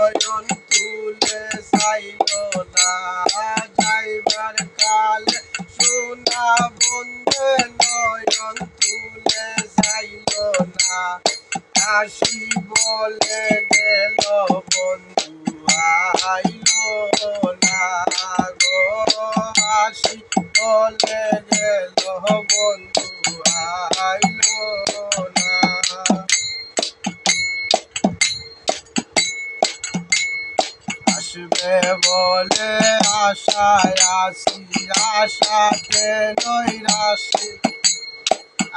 নয়ন তুলে চাইল না যাইবার কালে সোনা বন্ধে নয়ন তুলে চাইল না আসি বলে গেল বন্ধু আইল না গো আসি বলে গেল বন্ধু আইল না আসবে বলে আশায় আসি আশাতে নৈরাশি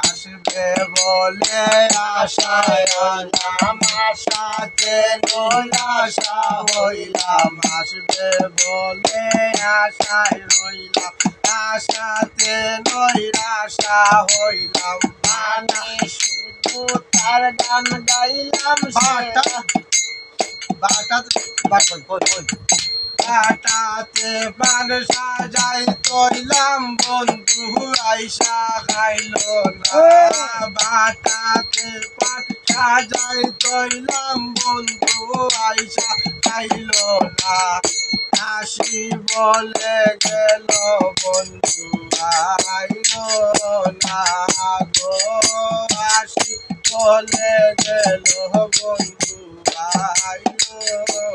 আসবে বলে আশায় আলাম আশাতে নৈরাশা হইলাম আসবে বলে আশায় রইলাম আশাতে নৈরাশা হইলাম মানে শুধু তার গান গাইলাম বাটাতে পান সাজাই তৈলাম বন্ধু আইসা খাইল না বাটাতে পান সাজাই তৈলাম বন্ধু আইসা খাইল না আসি বলে গেল বন্ধু আইল না গো আসি বলে গেল বন্ধু আইল